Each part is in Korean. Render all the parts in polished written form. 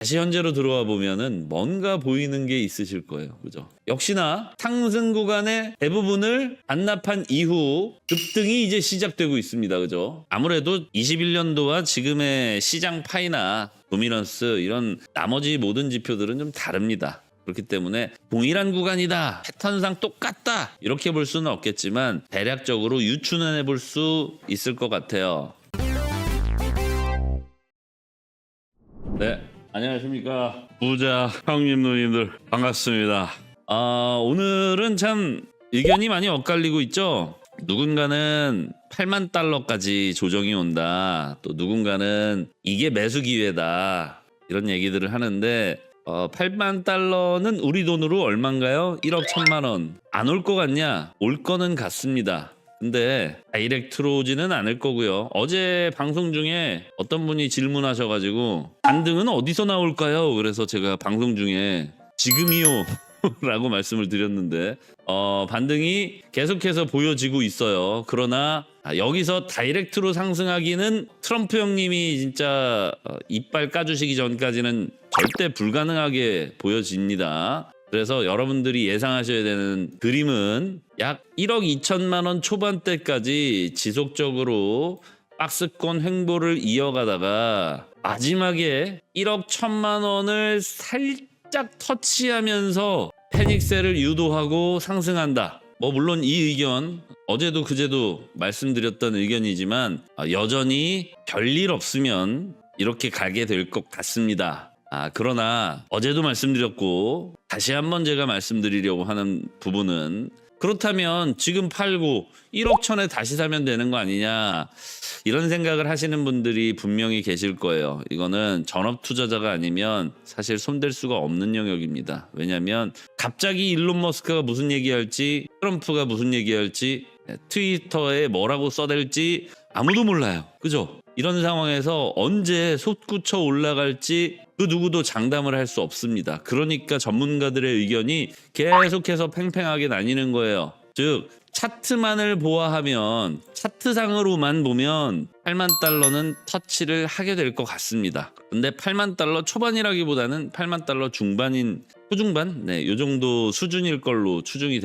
다시 현재로 들어와 보면은 뭔가 보이는 게 있으실 거예요. 그죠? 역시나 상승 구간의 대부분을 반납한 이후 급등이 이제 시작되고 있습니다. 그죠? 아무래도 21년도와 지금의 시장 파이나 도미넌스 이런 나머지 모든 지표들은 좀 다릅니다. 그렇기 때문에 동일한 구간이다, 패턴상 똑같다 이렇게 볼 수는 없겠지만 대략적으로 유추는 해볼 수 있을 것 같아요. 네, 안녕하십니까 부자 형님 누님들 반갑습니다. 오늘은 참 의견이 많이 엇갈리고 있죠. 누군가는 8만 달러까지 조정이 온다, 또 누군가는 이게 매수 기회다 이런 얘기들을 하는데 8만 달러는 우리 돈으로 얼마인가요? 1억 1천만 원. 안 올 것 같냐? 올 거는 같습니다. 근데 다이렉트로 오지는 않을 거고요. 어제 방송 중에 어떤 분이 질문하셔가지고 반등은 어디서 나올까요? 그래서 제가 방송 중에 지금이요 라고 말씀을 드렸는데 반등이 계속해서 보여지고 있어요. 그러나 여기서 다이렉트로 상승하기는 트럼프 형님이 진짜 이빨 까주시기 전까지는 절대 불가능하게 보여집니다. 그래서 여러분들이 예상하셔야 되는 그림은 약 1억 2천만 원 초반대까지 지속적으로 박스권 횡보를 이어가다가 마지막에 1억 1천만 원을 살짝 터치하면서 패닉셀을 유도하고 상승한다. 물론 이 의견 어제도 그제도 말씀드렸던 의견이지만 여전히 별일 없으면 이렇게 가게 될 것 같습니다. 그러나 어제도 말씀드렸고 다시 한번 제가 말씀드리려고 하는 부분은, 그렇다면 지금 팔고 1억 천에 다시 사면 되는 거 아니냐 이런 생각을 하시는 분들이 분명히 계실 거예요. 이거는 전업 투자자가 아니면 사실 손댈 수가 없는 영역입니다. 왜냐하면 갑자기 일론 머스크가 무슨 얘기할지, 트럼프가 무슨 얘기할지, 트위터에 뭐라고 써댈지 아무도 몰라요. 그죠? 이런 상황에서 언제 솟구쳐 올라갈지 그 누구도 장담을 할 수 없습니다. 그러니까 전문가들의 의견이 계속해서 팽팽하게 나뉘는 거예요. 즉 차트만을 보아하면, 차트상으로만 보면 8만 달러는 터치를 하게 될 것 같습니다. 근데 8만 달러 초반이라기보다는 8만 달러 중반인 후중반? 네, 요 정도 수준일 걸로 추정이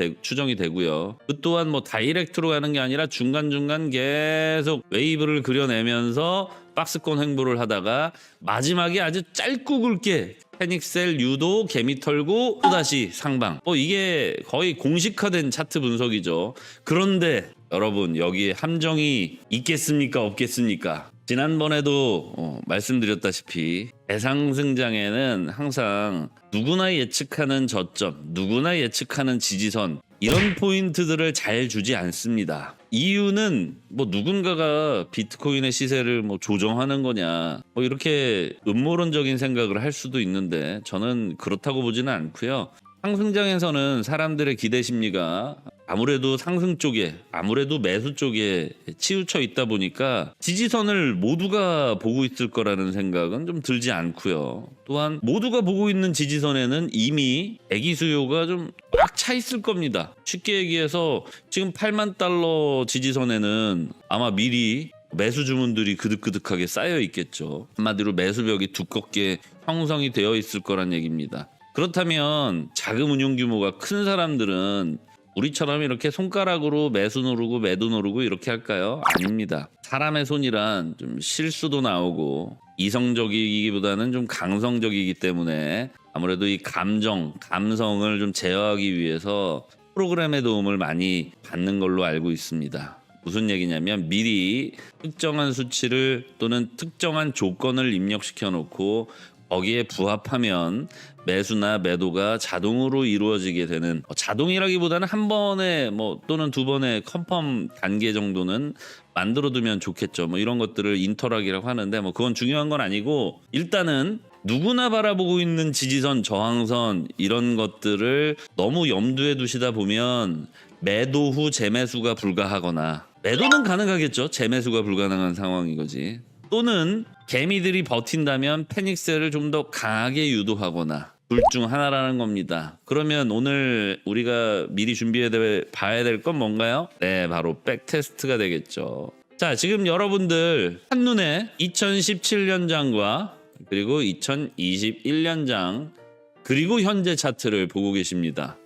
되고요. 그 또한 다이렉트로 가는 게 아니라 중간중간 계속 웨이브를 그려내면서 박스권 횡보를 하다가 마지막에 아주 짧고 굵게 패닉셀 유도, 개미 털고 또다시 상방. 이게 거의 공식화된 차트 분석이죠. 그런데 여러분, 여기에 함정이 있겠습니까? 없겠습니까? 지난번에도 말씀드렸다시피 대상승장에는 항상 누구나 예측하는 저점, 누구나 예측하는 지지선, 이런 포인트들을 잘 주지 않습니다. 이유는 누군가가 비트코인의 시세를 조정하는 거냐, 이렇게 음모론적인 생각을 할 수도 있는데 저는 그렇다고 보지는 않고요. 상승장에서는 사람들의 기대 심리가 아무래도 상승 쪽에, 아무래도 매수 쪽에 치우쳐 있다 보니까 지지선을 모두가 보고 있을 거라는 생각은 좀 들지 않고요. 또한 모두가 보고 있는 지지선에는 이미 대기 수요가 좀 꽉 차 있을 겁니다. 쉽게 얘기해서 지금 8만 달러 지지선에는 아마 미리 매수 주문들이 그득그득하게 쌓여 있겠죠. 한마디로 매수벽이 두껍게 형성이 되어 있을 거란 얘기입니다. 그렇다면 자금 운용 규모가 큰 사람들은 우리처럼 이렇게 손가락으로 매수 누르고 매도 누르고 이렇게 할까요? 아닙니다. 사람의 손이란 좀 실수도 나오고 이성적이기보다는 좀 강성적이기 때문에 아무래도 이 감성을 좀 제어하기 위해서 프로그램의 도움을 많이 받는 걸로 알고 있습니다. 무슨 얘기냐면 미리 특정한 수치를 또는 특정한 조건을 입력시켜 놓고 거기에 부합하면 매수나 매도가 자동으로 이루어지게 되는, 자동이라기보다는 한 번에 또는 두 번의 컨펌 단계 정도는 만들어두면 좋겠죠. 이런 것들을 인터락이라고 하는데 그건 중요한 건 아니고, 일단은 누구나 바라보고 있는 지지선, 저항선 이런 것들을 너무 염두에 두시다 보면 매도 후 재매수가 불가하거나, 매도는 가능하겠죠. 재매수가 불가능한 상황인 거지. 또는 개미들이 버틴다면 패닉셀을 좀 더 강하게 유도하거나, 둘 중 하나라는 겁니다. 그러면 오늘 우리가 미리 준비해 봐야 될 건 뭔가요? 네, 바로 백테스트가 되겠죠. 자, 지금 여러분들 한눈에 2017년장과 그리고 2021년장 그리고 현재 차트를 보고 계십니다.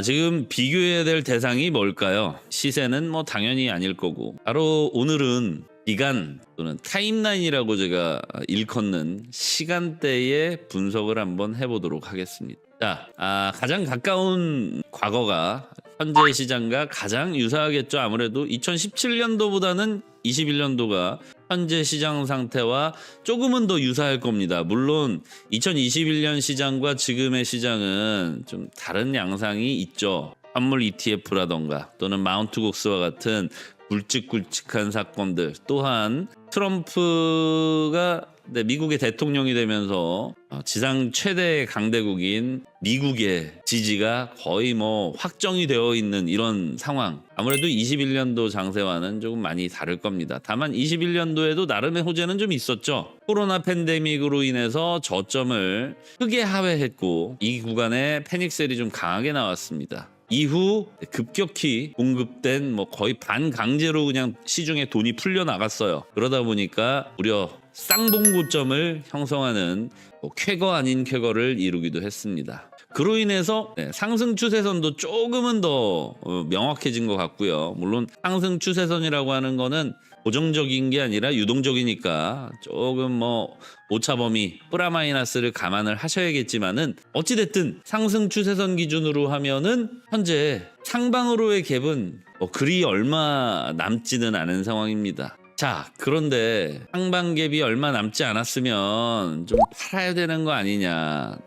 지금 비교해야 될 대상이 뭘까요? 시세는 뭐 당연히 아닐 거고 바로 오늘은 기간 또는 타임라인이라고 제가 일컫는 시간대의 분석을 한번 해보도록 하겠습니다. 자, 가장 가까운 과거가 현재 시장과 가장 유사하겠죠. 아무래도 2017년도보다는 21년도가 현재 시장 상태와 조금은 더 유사할 겁니다. 물론 2021년 시장과 지금의 시장은 좀 다른 양상이 있죠. 선물 ETF라던가 또는 마운트 곡스와 같은 굵직굵직한 사건들, 또한 트럼프가 미국의 대통령이 되면서 지상 최대 강대국인 미국의 지지가 거의 뭐 확정이 되어 있는 이런 상황. 아무래도 21년도 장세와는 조금 많이 다를 겁니다. 다만 21년도에도 나름의 호재는 좀 있었죠. 코로나 팬데믹으로 인해서 저점을 크게 하회했고 이 구간에 패닉셀이 좀 강하게 나왔습니다. 이후 급격히 공급된 뭐 거의 반강제로 그냥 시중에 돈이 풀려 나갔어요. 그러다 보니까 무려 쌍봉고점을 형성하는 쾌거 아닌 쾌거를 이루기도 했습니다. 그로 인해서 상승 추세선도 조금은 더 명확해진 것 같고요. 물론 상승 추세선이라고 하는 거는 고정적인 게 아니라 유동적이니까 조금 뭐 오차 범위 플러스마이너스를 감안을 하셔야겠지만은 어찌됐든 상승 추세선 기준으로 하면은 현재 상방으로의 갭은 그리 얼마 남지는 않은 상황입니다. 자, 그런데 상방 갭이 얼마 남지 않았으면 좀 팔아야 되는 거 아니냐,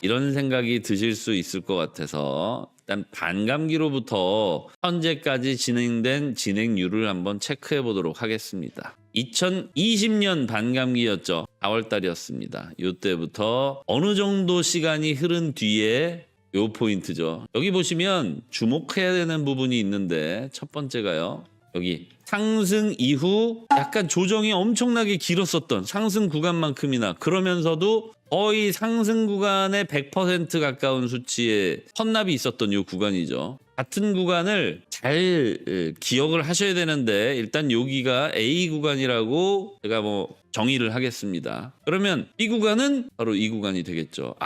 이런 생각이 드실 수 있을 것 같아서 일단 반감기로부터 현재까지 진행된 진행률을 한번 체크해 보도록 하겠습니다. 2020년 반감기였죠. 4월 달이었습니다. 이때부터 어느 정도 시간이 흐른 뒤에 요 포인트죠. 여기 보시면 주목해야 되는 부분이 있는데 첫 번째가요. 여기 상승 이후 약간 조정이 엄청나게 길었었던 상승 구간만큼이나 그러면서도 거의 상승 구간의 100% 가까운 수치의 헌납이 있었던 이 구간이죠. 같은 구간을 잘 기억을 하셔야 되는데 일단 여기가 A 구간이라고 제가 뭐 정의를 하겠습니다. 그러면 B 구간은 바로 이 구간이 되겠죠.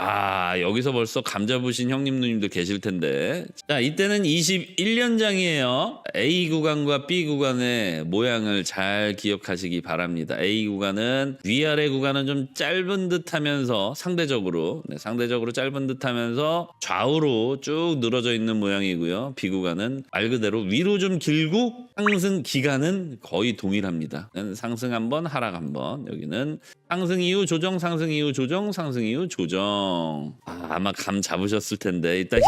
여기서 벌써 감 잡으신 형님 누님들 계실 텐데 자, 이때는 21년장이에요. A 구간과 B 구간의 모양을 잘 기억하시기 바랍니다. A 구간은 위아래 구간은 좀 짧은 듯 하면서 상대적으로 짧은 듯 하면서 좌우로 쭉 늘어져 있는 모양이고요. B 구간은 말 그대로 위로 좀 길고 상승 기간은 거의 동일합니다. 상승 한번 하락 한번. 여기는 상승 이후 조정, 상승 이후 조정, 상승 이후 조정. 아마 감 잡으셨을 텐데 일단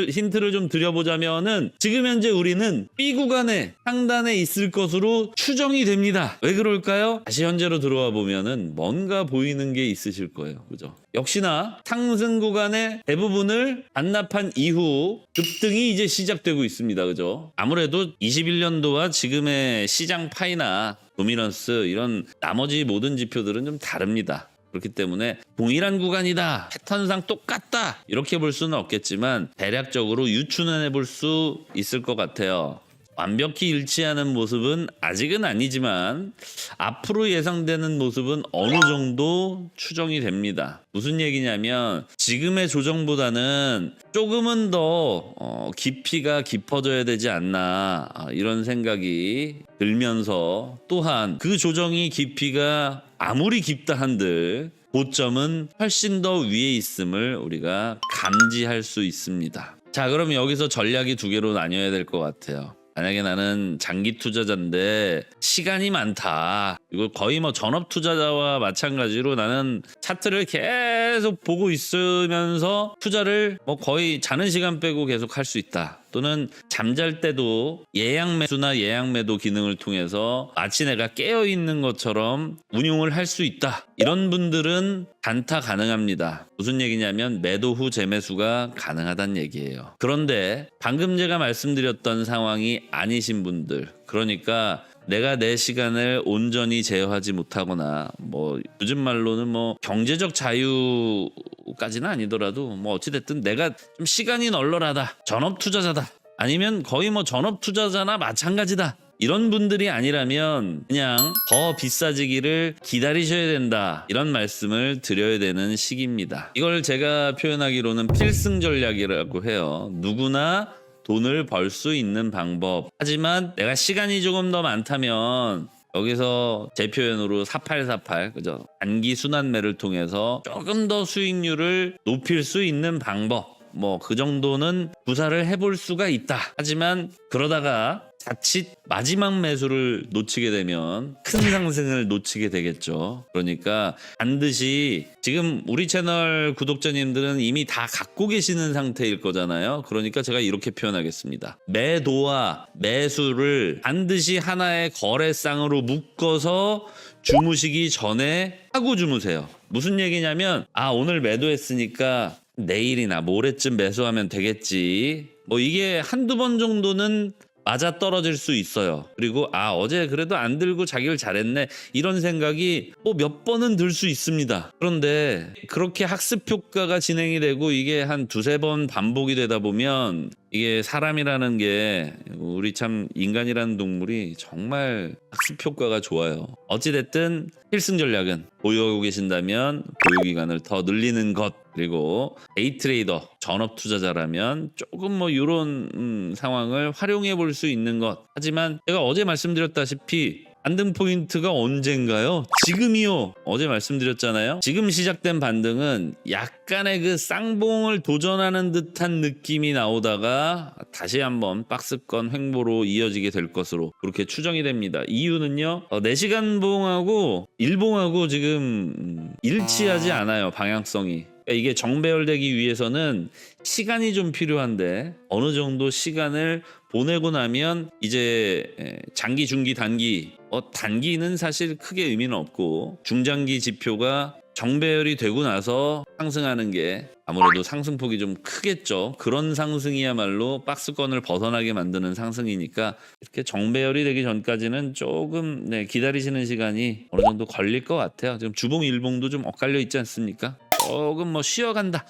힌트를 좀 드려보자면은 지금 현재 우리는 B 구간의 상단에 있을 것으로 추정이 됩니다. 왜 그럴까요? 다시 현재로 들어와 보면은 뭔가 보이는 게 있으실 거예요. 그죠? 역시나 상승 구간의 대부분을 반납한 이후 급등이 이제 시작되고 있습니다. 그죠? 아무래도 21년도와 지금의 시장 파이나 도미넌스 이런 나머지 모든 지표들은 좀 다릅니다. 그렇기 때문에 동일한 구간이다, 패턴상 똑같다 이렇게 볼 수는 없겠지만 대략적으로 유추는 해볼 수 있을 것 같아요. 완벽히 일치하는 모습은 아직은 아니지만 앞으로 예상되는 모습은 어느 정도 추정이 됩니다. 무슨 얘기냐면 지금의 조정보다는 조금은 더 깊이가 깊어져야 되지 않나 이런 생각이 들면서 또한 그 조정이 깊이가 아무리 깊다 한들 고점은 훨씬 더 위에 있음을 우리가 감지할 수 있습니다. 자, 그럼 여기서 전략이 두 개로 나뉘어야 될 것 같아요. 만약에 나는 장기 투자자인데 시간이 많다. 이거 거의 뭐 전업 투자자와 마찬가지로 나는 차트를 계속 보고 있으면서 투자를 뭐 거의 자는 시간 빼고 계속 할 수 있다. 또는 잠잘 때도 예약 매수나 예약 매도 기능을 통해서 마치 내가 깨어 있는 것처럼 운용을 할 수 있다. 이런 분들은 단타 가능합니다. 무슨 얘기냐면 매도 후 재매수가 가능하다는 얘기예요. 그런데 방금 제가 말씀드렸던 상황이 아니신 분들, 그러니까 내가 내 시간을 온전히 제어하지 못하거나 뭐 요즘 말로는 뭐 경제적 자유까지는 아니더라도 뭐 어찌됐든 내가 좀 시간이 널널하다, 전업 투자자다, 아니면 거의 뭐 전업 투자자나 마찬가지다, 이런 분들이 아니라면 그냥 더 비싸지기를 기다리셔야 된다, 이런 말씀을 드려야 되는 시기입니다. 이걸 제가 표현하기로는 필승 전략이라고 해요. 누구나 돈을 벌 수 있는 방법. 하지만 내가 시간이 조금 더 많다면 여기서 제 표현으로 4848, 그죠? 단기 순환매를 통해서 조금 더 수익률을 높일 수 있는 방법. 뭐 그 정도는 구사를 해볼 수가 있다. 하지만 그러다가 자칫 마지막 매수를 놓치게 되면 큰 상승을 놓치게 되겠죠. 그러니까 반드시, 지금 우리 채널 구독자님들은 이미 다 갖고 계시는 상태일 거잖아요. 그러니까 제가 이렇게 표현하겠습니다. 매도와 매수를 반드시 하나의 거래상으로 묶어서 주무시기 전에 하고 주무세요. 무슨 얘기냐면, 오늘 매도했으니까 내일이나 모레쯤 매수하면 되겠지. 뭐 이게 한두 번 정도는 맞아 떨어질 수 있어요. 그리고 어제 그래도 안 들고 자기를 잘했네, 이런 생각이 뭐 몇 번은 들 수 있습니다. 그런데 그렇게 학습 효과가 진행이 되고 이게 한 두세 번 반복이 되다 보면, 이게 사람이라는 게, 우리 참 인간이라는 동물이 정말 학습 효과가 좋아요. 어찌됐든 필승 전략은 보유하고 계신다면 보유기간을 더 늘리는 것, 그리고 데이 트레이더, 전업 투자자라면 조금 뭐 이런 상황을 활용해 볼 수 있는 것. 하지만 제가 어제 말씀드렸다시피 반등 포인트가 언젠가요? 지금이요. 어제 말씀드렸잖아요. 지금 시작된 반등은 약간의 그 쌍봉을 도전하는 듯한 느낌이 나오다가 다시 한번 박스권 횡보로 이어지게 될 것으로 그렇게 추정이 됩니다. 이유는요, 4시간 봉하고 일봉하고 지금 일치하지 않아요, 방향성이. 이게 정배열되기 위해서는 시간이 좀 필요한데, 어느 정도 시간을 보내고 나면 이제 장기, 중기, 단기, 단기는 사실 크게 의미는 없고, 중장기 지표가 정배열이 되고 나서 상승하는 게 아무래도 상승폭이 좀 크겠죠. 그런 상승이야말로 박스권을 벗어나게 만드는 상승이니까, 이렇게 정배열이 되기 전까지는 조금 기다리시는 시간이 어느 정도 걸릴 것 같아요. 지금 주봉 일봉도 좀 엇갈려 있지 않습니까? 조금 뭐 쉬어간다,